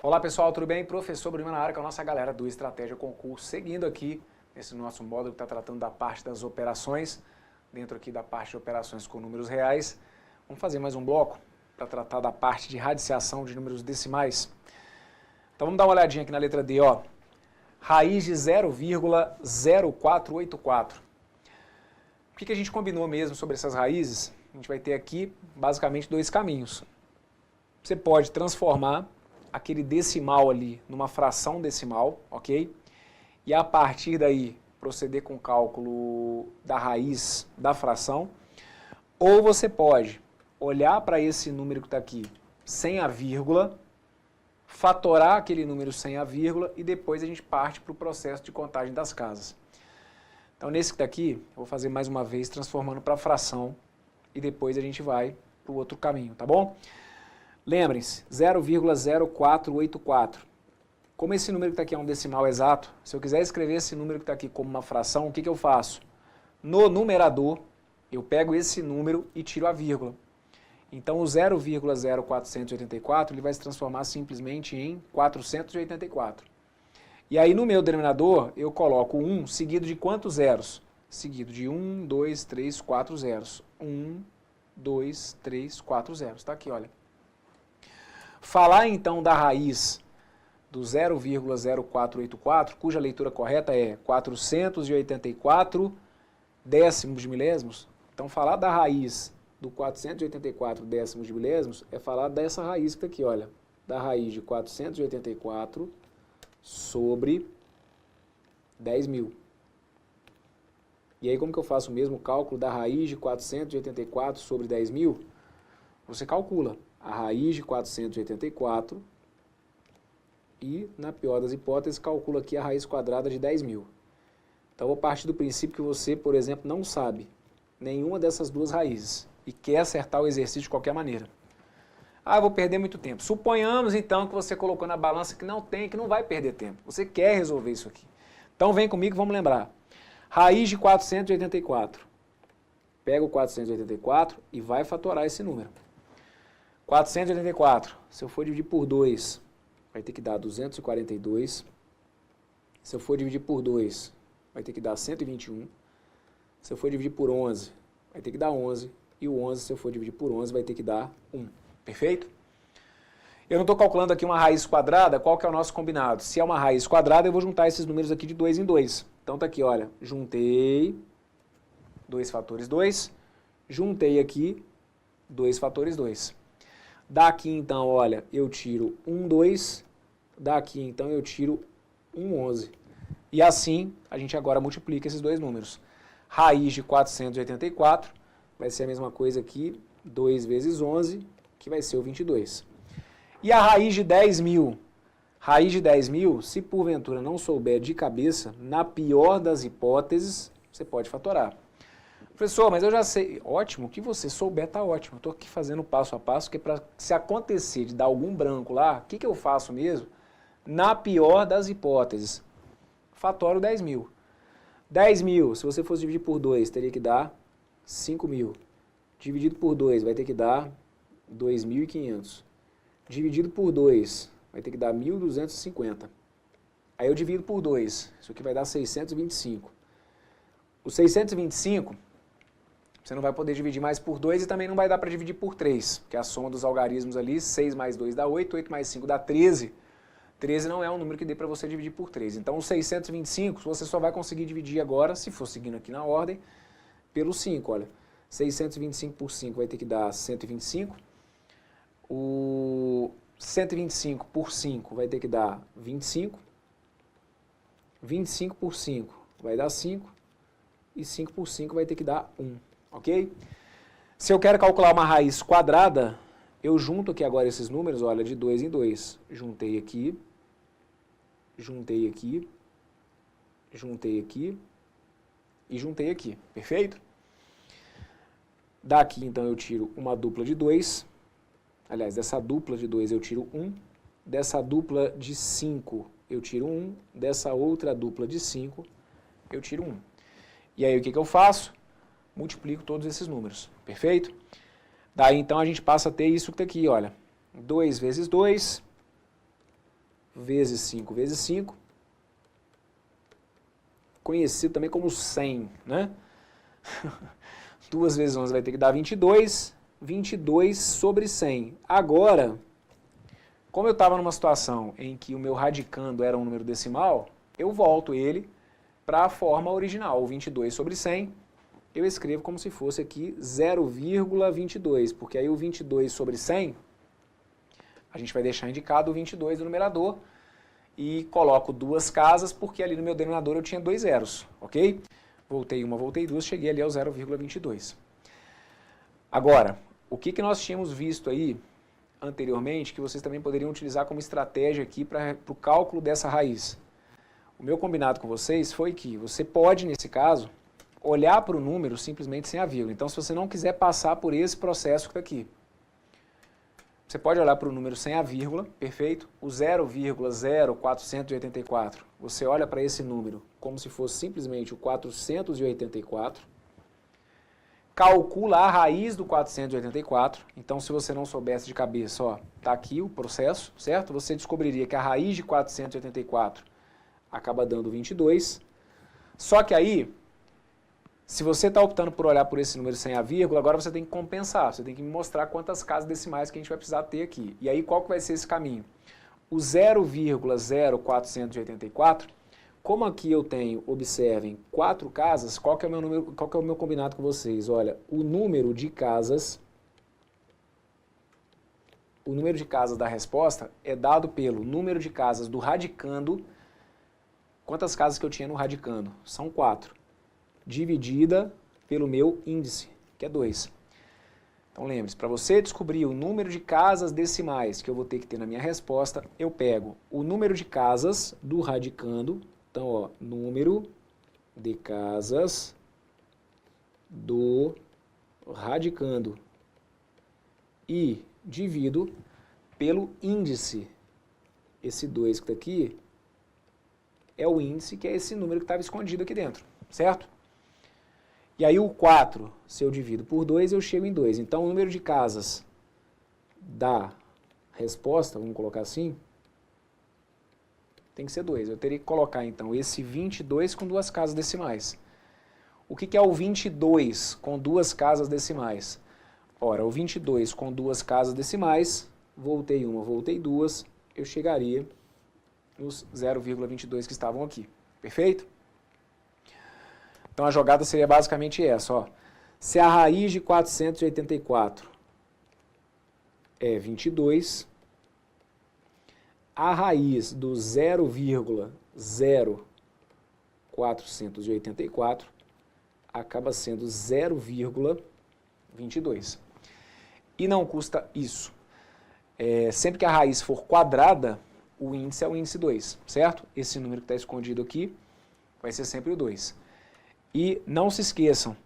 Olá pessoal, tudo bem? Professor Bruno na área com a nossa galera do Estratégia Concurso, seguindo aqui esse nosso módulo que está tratando da parte das operações, dentro aqui da parte de operações com números reais. Vamos fazer mais um bloco para tratar da parte de radiciação de números decimais. Então vamos dar uma olhadinha aqui na letra D, ó. Raiz de 0,0484. O que a gente combinou mesmo sobre essas raízes? A gente vai ter aqui basicamente dois caminhos. Você pode transformar aquele decimal ali numa fração decimal, ok? E a partir daí proceder com o cálculo da raiz da fração. Ou você pode olhar para esse número que está aqui sem a vírgula, fatorar aquele número sem a vírgula e depois a gente parte para o processo de contagem das casas. Então nesse que está aqui, eu vou fazer mais uma vez transformando para fração e depois a gente vai para o outro caminho, tá bom? Lembrem-se, 0,0484. Como esse número que está aqui é um decimal exato, se eu quiser escrever esse número que está aqui como uma fração, o que eu faço? No numerador, eu pego esse número e tiro a vírgula. Então o 0,0484 ele vai se transformar simplesmente em 484. E aí no meu denominador eu coloco 1 seguido de quantos zeros? Seguido de 1, 2, 3, 4 zeros. 1, 2, 3, 4 zeros. Está aqui, olha. Falar então da raiz do 0,0484, cuja leitura correta é 484 décimos de milésimos. Então falar da raiz do 484 décimos de milésimos é falar dessa raiz que está aqui, olha. Da raiz de 484 sobre 10.000. E aí como que eu faço o mesmo cálculo da raiz de 484 sobre 10.000? Você calcula a raiz de 484 e, na pior das hipóteses, calcula aqui a raiz quadrada de 10.000. Então, eu vou partir do princípio que você, por exemplo, não sabe nenhuma dessas duas raízes e quer acertar o exercício de qualquer maneira. Ah, eu vou perder muito tempo. Suponhamos, então, que você colocou na balança que não tem, que não vai perder tempo. Você quer resolver isso aqui. Então, vem comigo, vamos lembrar. Raiz de 484. Pega o 484 e vai fatorar esse número. 484, se eu for dividir por 2, vai ter que dar 242. Se eu for dividir por 2, vai ter que dar 121. Se eu for dividir por 11, vai ter que dar 11. E o 11, se eu for dividir por 11, vai ter que dar 1. Perfeito? Eu não estou calculando aqui uma raiz quadrada, qual que é o nosso combinado? Se é uma raiz quadrada, eu vou juntar esses números aqui de 2 em 2. Então tá aqui, olha, juntei 2 fatores 2, juntei aqui 2 fatores 2. Daqui, então, olha, eu tiro 1, 2. Daqui, então, eu tiro 1, 11. E assim, a gente agora multiplica esses dois números. Raiz de 484 vai ser a mesma coisa aqui, 2 vezes 11, que vai ser o 22. E a raiz de 10.000? Raiz de 10.000, se porventura não souber de cabeça, na pior das hipóteses, você pode fatorar. Professor, mas eu já sei. Ótimo, o que você souber está ótimo. Eu estou aqui fazendo passo a passo, que para se acontecer de dar algum branco lá, o que eu faço mesmo? Na pior das hipóteses, fatoro 10.000. 10.000, se você fosse dividir por 2, teria que dar 5.000. Dividido por 2 vai ter que dar 2.500. Dividido por 2 vai ter que dar 1.250. Aí eu divido por 2, isso aqui vai dar 625. O 625... você não vai poder dividir mais por 2 e também não vai dar para dividir por 3, porque a soma dos algarismos ali, 6 mais 2 dá 8, 8 mais 5 dá 13. 13 não é um número que dê para você dividir por 3. Então, o 625 você só vai conseguir dividir agora, se for seguindo aqui na ordem, pelo 5. Olha, 625 por 5 vai ter que dar 125. O 125 por 5 vai ter que dar 25. 25 por 5 vai dar 5. E 5 por 5 vai ter que dar 1. Ok? Se eu quero calcular uma raiz quadrada, eu junto aqui agora esses números, olha, de 2 em 2. Juntei aqui, juntei aqui, juntei aqui e juntei aqui. Perfeito? Daqui, então, eu tiro uma dupla de 2. Aliás, dessa dupla de 2 eu tiro 1. Dessa dupla de 5 eu tiro 1. Dessa outra dupla de 5 eu tiro 1. E aí o que eu faço? Multiplico todos esses números, perfeito? Daí então a gente passa a ter isso que está aqui, olha. 2 vezes 2 vezes 5 vezes 5, conhecido também como 100, né? 2 vezes 11 vai ter que dar 22, 22 sobre 100. Agora, como eu estava numa situação em que o meu radicando era um número decimal, eu volto ele para a forma original, o 22 sobre 100, eu escrevo como se fosse aqui 0,22, porque aí o 22 sobre 100, a gente vai deixar indicado o 22 no numerador e coloco duas casas, porque ali no meu denominador eu tinha 2 zeros, ok? Voltei uma, voltei duas, cheguei ali ao 0,22. Agora, o que nós tínhamos visto aí anteriormente, que vocês também poderiam utilizar como estratégia aqui para o cálculo dessa raiz? O meu combinado com vocês foi que você pode, nesse caso, olhar para o número simplesmente sem a vírgula. Então, se você não quiser passar por esse processo que está aqui, você pode olhar para o número sem a vírgula, perfeito? O 0,0484, você olha para esse número como se fosse simplesmente o 484, calcula a raiz do 484, então se você não soubesse de cabeça, ó, tá aqui o processo, certo? Você descobriria que a raiz de 484 acaba dando 22, só que aí, se você está optando por olhar por esse número sem a vírgula, agora você tem que compensar, você tem que me mostrar quantas casas decimais que a gente vai precisar ter aqui. E aí qual que vai ser esse caminho? O 0,0484, como aqui eu tenho, observem, 4 casas, qual que é o meu número, qual que é o meu combinado com vocês? Olha, o número de casas da resposta é dado pelo número de casas do radicando. Quantas casas que eu tinha no radicando? São 4. Dividida pelo meu índice, que é 2. Então lembre-se, para você descobrir o número de casas decimais que eu vou ter que ter na minha resposta, eu pego o número de casas do radicando, então ó, número de casas do radicando, e divido pelo índice. Esse 2 que está aqui é o índice, que é esse número que estava escondido aqui dentro, certo? E aí o 4, se eu divido por 2, eu chego em 2. Então o número de casas da resposta, vamos colocar assim, tem que ser 2. Eu teria que colocar então esse 22 com 2 casas decimais. O que é o 22 com 2 casas decimais? Ora, o 22 com 2 casas decimais, voltei uma, voltei duas, eu chegaria nos 0,22 que estavam aqui. Perfeito? Então a jogada seria basicamente essa, ó. Se a raiz de 484 é 22, a raiz do 0,0484 acaba sendo 0,22. E não custa isso. Sempre que a raiz for quadrada, o índice é o índice 2, certo? Esse número que está escondido aqui vai ser sempre o 2. E não se esqueçam,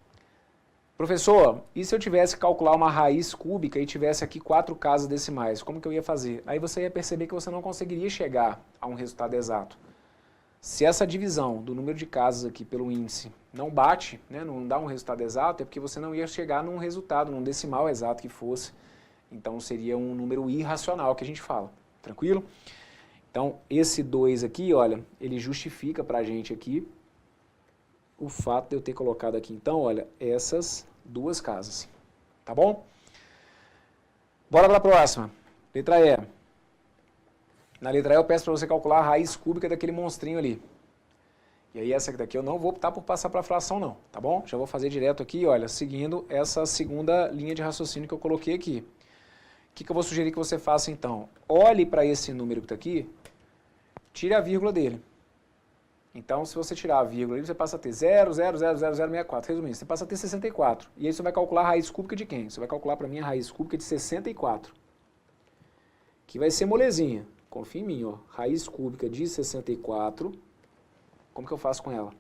professor, e se eu tivesse que calcular uma raiz cúbica e tivesse aqui 4 casas decimais, como que eu ia fazer? Aí você ia perceber que você não conseguiria chegar a um resultado exato. Se essa divisão do número de casas aqui pelo índice não bate, né, não dá um resultado exato, é porque você não ia chegar num resultado, num decimal exato que fosse. Então seria um número irracional que a gente fala, tranquilo? Então esse 2 aqui, olha, ele justifica pra gente aqui o fato de eu ter colocado aqui, então, olha, essas 2 casas, tá bom? Bora para a próxima, letra E. Na letra E eu peço para você calcular a raiz cúbica daquele monstrinho ali. E aí essa daqui eu não vou optar por passar para a fração não, tá bom? Já vou fazer direto aqui, olha, seguindo essa segunda linha de raciocínio que eu coloquei aqui. O que eu vou sugerir que você faça então? Olhe para esse número que está aqui, tire a vírgula dele. Então, se você tirar a vírgula, você passa a ter 0,000064. Resumindo, você passa a ter 64. E aí você vai calcular a raiz cúbica de quem? Você vai calcular para mim a raiz cúbica de 64. Que vai ser molezinha. Confia em mim, ó. Raiz cúbica de 64. Como que eu faço com ela?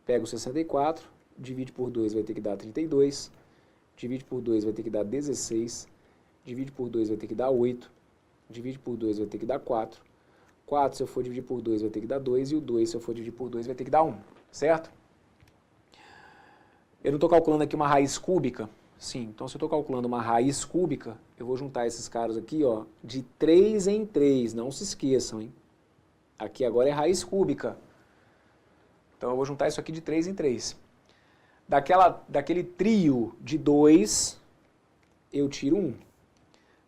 Pego 64, divide por 2 vai ter que dar 32. Divide por 2 vai ter que dar 16. Divide por 2 vai ter que dar 8. Divide por 2 vai ter que dar 4. 4, se eu for dividir por 2, vai ter que dar 2, e o 2, se eu for dividir por 2, vai ter que dar 1, certo? Eu não estou calculando aqui uma raiz cúbica? Sim, então se eu estou calculando uma raiz cúbica, eu vou juntar esses caras aqui, ó, de 3 em 3, não se esqueçam, hein? Aqui agora é raiz cúbica. Então eu vou juntar isso aqui de 3 em 3. Daquele trio de 2, eu tiro 1.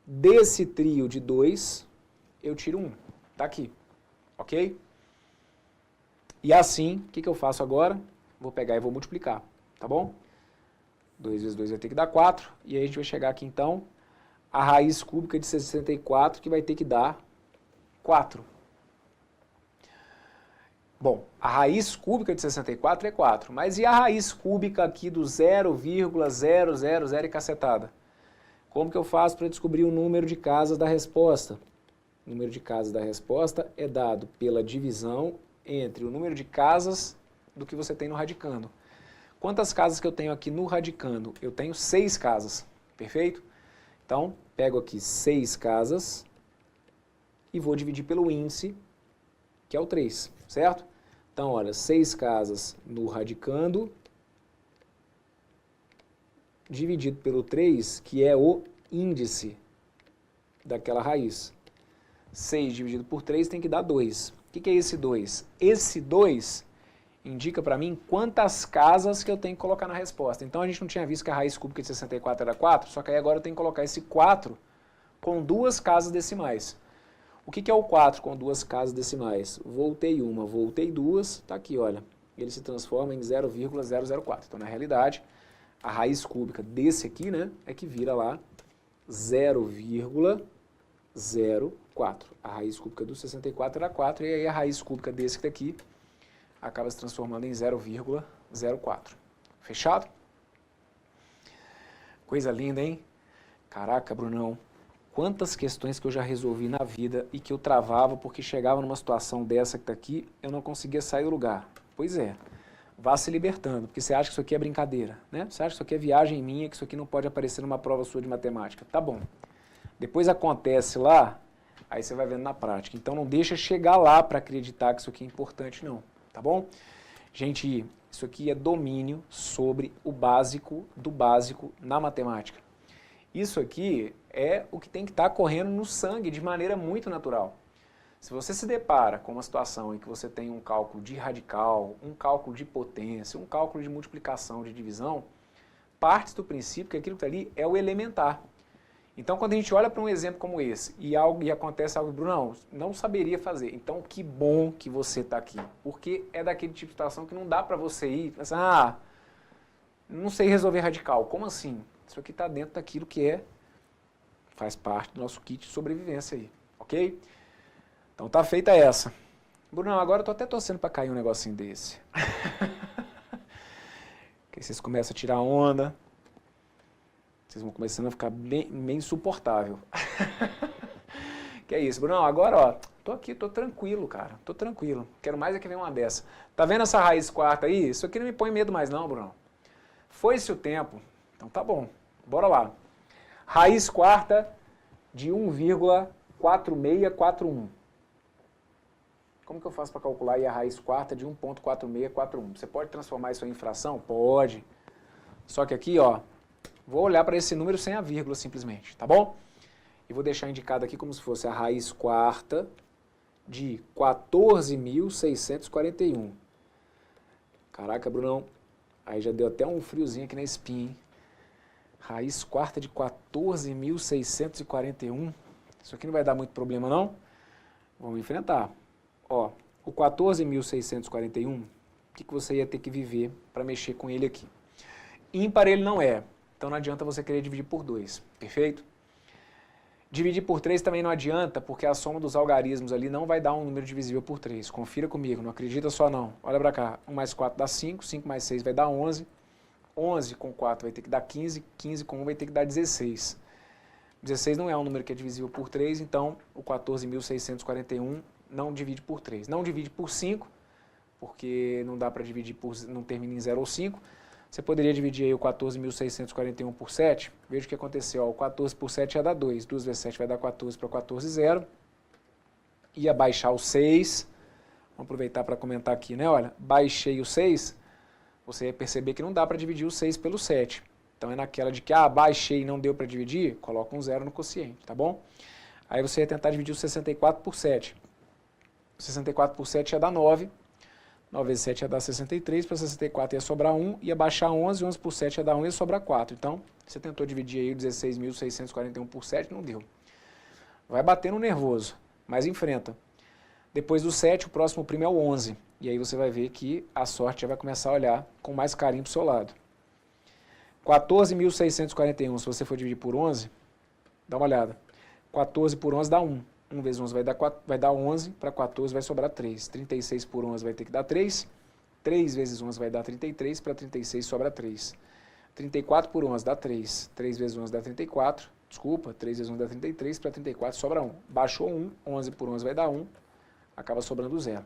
Desse trio de 2, eu tiro 1. Tá aqui. Ok? E assim, o que eu faço agora? Vou pegar e vou multiplicar. Tá bom? 2 vezes 2 vai ter que dar 4. E aí a gente vai chegar aqui então a raiz cúbica de 64, que vai ter que dar 4. Bom, a raiz cúbica de 64 é 4, mas e a raiz cúbica aqui do 0,000 e cacetada? Como que eu faço para descobrir o número de casas da resposta? O número de casas da resposta é dado pela divisão entre o número de casas do que você tem no radicando. Quantas casas que eu tenho aqui no radicando? Eu tenho 6 casas, perfeito? Então, pego aqui 6 casas e vou dividir pelo índice, que é o 3, certo? Então, olha, 6 casas no radicando, dividido pelo 3, que é o índice daquela raiz. 6 dividido por 3 tem que dar 2. O que é esse 2? Esse 2 indica para mim quantas casas que eu tenho que colocar na resposta. Então, a gente não tinha visto que a raiz cúbica de 64 era 4, só que aí agora eu tenho que colocar esse 4 com 2 casas decimais. O que é o 4 com 2 casas decimais? Voltei uma, voltei duas, tá aqui, olha. Ele se transforma em 0,004. Então, na realidade, a raiz cúbica desse aqui, né, é que vira lá 0,04. A raiz cúbica do 64 era 4, e aí a raiz cúbica desse daqui acaba se transformando em 0,04. Fechado? Coisa linda, hein? Caraca, Brunão. Quantas questões que eu já resolvi na vida e que eu travava porque chegava numa situação dessa que está aqui, eu não conseguia sair do lugar. Pois é, vá se libertando, porque você acha que isso aqui é brincadeira, né? Você acha que isso aqui é viagem minha, que isso aqui não pode aparecer numa prova sua de matemática. Tá bom. Depois acontece lá, aí você vai vendo na prática. Então não deixa chegar lá para acreditar que isso aqui é importante, não. Tá bom? Gente, isso aqui é domínio sobre o básico do básico na matemática. Isso aqui é o que tem que estar correndo no sangue de maneira muito natural. Se você se depara com uma situação em que você tem um cálculo de radical, um cálculo de potência, um cálculo de multiplicação, de divisão, parte do princípio que aquilo que está ali é o elementar. Então, quando a gente olha para um exemplo como esse e acontece algo, Bruno, não saberia fazer. Então, que bom que você está aqui. Porque é daquele tipo de situação que não dá para você ir e pensar, não sei resolver radical. Como assim? Isso aqui está dentro daquilo que faz parte do nosso kit de sobrevivência aí, ok? Então tá feita essa. Bruno, agora eu tô até torcendo para cair um negocinho desse. Que aí vocês começam a tirar onda, vocês vão começando a ficar bem insuportável. Que é isso, Bruno, agora ó, tô aqui, tô tranquilo, cara, tô tranquilo. Quero mais é que venha uma dessa. Tá vendo essa raiz quarta aí? Isso aqui não me põe medo mais não, Bruno. Foi-se o tempo, então tá bom. Bora lá. Raiz quarta de 1,4641. Como que eu faço para calcular aí a raiz quarta de 1,4641? Você pode transformar isso em fração? Pode. Só que aqui, ó, vou olhar para esse número sem a vírgula simplesmente, tá bom? E vou deixar indicado aqui como se fosse a raiz quarta de 14.641. Caraca, Brunão, aí já deu até um friozinho aqui na espinha, hein? Raiz quarta de 14.641. Isso aqui não vai dar muito problema, não? Vamos enfrentar. Ó, o 14.641, o que você ia ter que viver para mexer com ele aqui? Ímpar ele não é, então não adianta você querer dividir por 2, perfeito? Dividir por 3 também não adianta, porque a soma dos algarismos ali não vai dar um número divisível por 3. Confira comigo, não acredita só não. Olha para cá, 1 mais 4 dá 5, 5 mais 6 vai dar 11. 11 com 4 vai ter que dar 15, 15 com 1 vai ter que dar 16. 16 não é um número que é divisível por 3, então o 14.641 não divide por 3. Não divide por 5, porque não dá para dividir por, não termina em 0 ou 5. Você poderia dividir aí o 14.641 por 7. Veja o que aconteceu. Ó, o 14 por 7 ia dar 2. 2 vezes 7 vai dar 14 para 14, 0. Ia baixar o 6. Vamos aproveitar para comentar aqui, né? Olha, baixei o 6. Você ia perceber que não dá para dividir o 6 pelo 7. Então é naquela de que, baixei e não deu para dividir, coloca um 0 no quociente, tá bom? Aí você ia tentar dividir o 64 por 7. 64 por 7 ia dar 9. 9 vezes 7 ia dar 63, para 64 ia sobrar 1, ia baixar 11, 11 por 7 ia dar 1 e ia sobrar 4. Então, você tentou dividir aí o 16.641 por 7, não deu. Vai bater no nervoso, mas enfrenta. Depois do 7, o próximo primo é o 11. E aí você vai ver que a sorte já vai começar a olhar com mais carinho para o seu lado. 14.641, se você for dividir por 11, dá uma olhada. 14 por 11 dá 1. 1 vezes 11 vai dar 11, para 14 vai sobrar 3. 36 por 11 vai ter que dar 3. 3 vezes 11 vai dar 33, para 36 sobra 3. 34 por 11 dá 3. 3 vezes 11 dá 34. Desculpa, 3 vezes 11 dá 33, para 34 sobra 1. Baixou 1, 11 por 11 vai dar 1, acaba sobrando 0.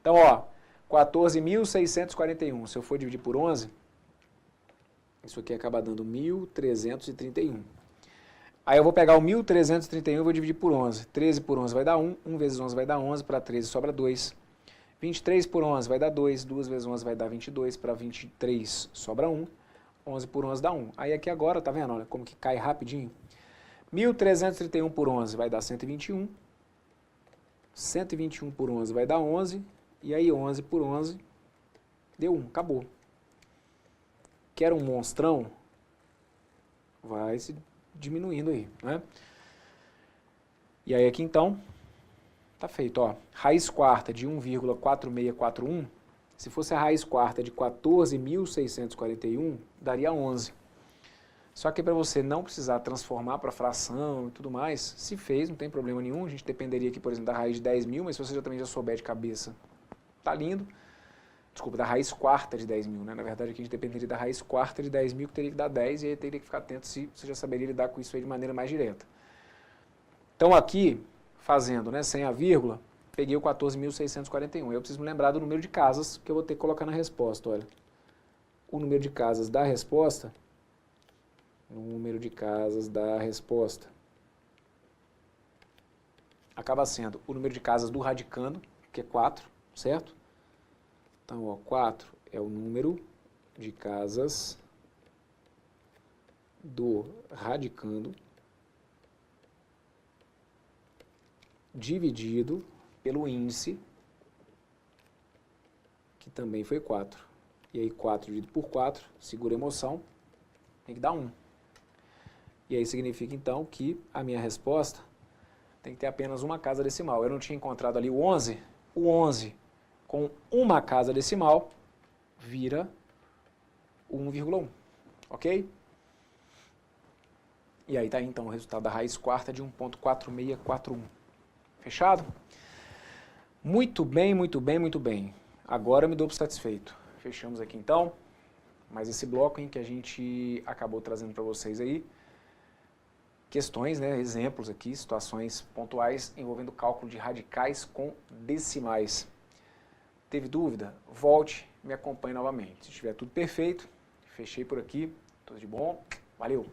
Então, ó, 14.641, se eu for dividir por 11, isso aqui acaba dando 1.331. Aí eu vou pegar o 1.331 e vou dividir por 11. 13 por 11 vai dar 1. 1 vezes 11 vai dar 11. Para 13 sobra 2. 23 por 11 vai dar 2. 2 vezes 11 vai dar 22. Para 23 sobra 1. 11 por 11 dá 1. Aí aqui agora, tá vendo? Olha como que cai rapidinho. 1.331 por 11 vai dar 121. 121 por 11 vai dar 11. E aí 11 por 11 deu 1. Acabou. Quer um monstrão? Vai se diminuindo aí, né? E aí aqui então, tá feito, ó. Raiz quarta de 1,4641, se fosse a raiz quarta de 14.641, daria 11. Só que para você não precisar transformar para fração e tudo mais, se fez, não tem problema nenhum. A gente dependeria aqui, por exemplo, da raiz de 10.000, mas se você também já souber de cabeça, tá lindo. Desculpa, da raiz quarta de 10.000, né? Na verdade aqui a gente dependeria da raiz quarta de 10.000, que teria que dar 10, e aí teria que ficar atento se você já saberia lidar com isso aí de maneira mais direta. Então aqui, fazendo, né, sem a vírgula, peguei o 14.641. Eu preciso me lembrar do número de casas que eu vou ter que colocar na resposta, olha. O número de casas da resposta, acaba sendo o número de casas do radicando, que é 4, certo? Então, ó, 4 é o número de casas do radicando dividido pelo índice, que também foi 4. E aí 4 dividido por 4, segura a emoção, tem que dar 1. E aí significa então que a minha resposta tem que ter apenas uma casa decimal. Eu não tinha encontrado ali o 11, o 11 com uma casa decimal vira o 1,1, ok? E aí tá aí, então o resultado da raiz quarta de 1,4641. Fechado? Muito bem, muito bem, muito bem. Agora eu me dou por satisfeito. Fechamos aqui então mais esse bloco em que a gente acabou trazendo para vocês aí questões, né, exemplos aqui, situações pontuais envolvendo cálculo de radicais com decimais. Teve dúvida? Volte, me acompanhe novamente. Se estiver tudo perfeito, fechei por aqui. Tudo de bom. Valeu!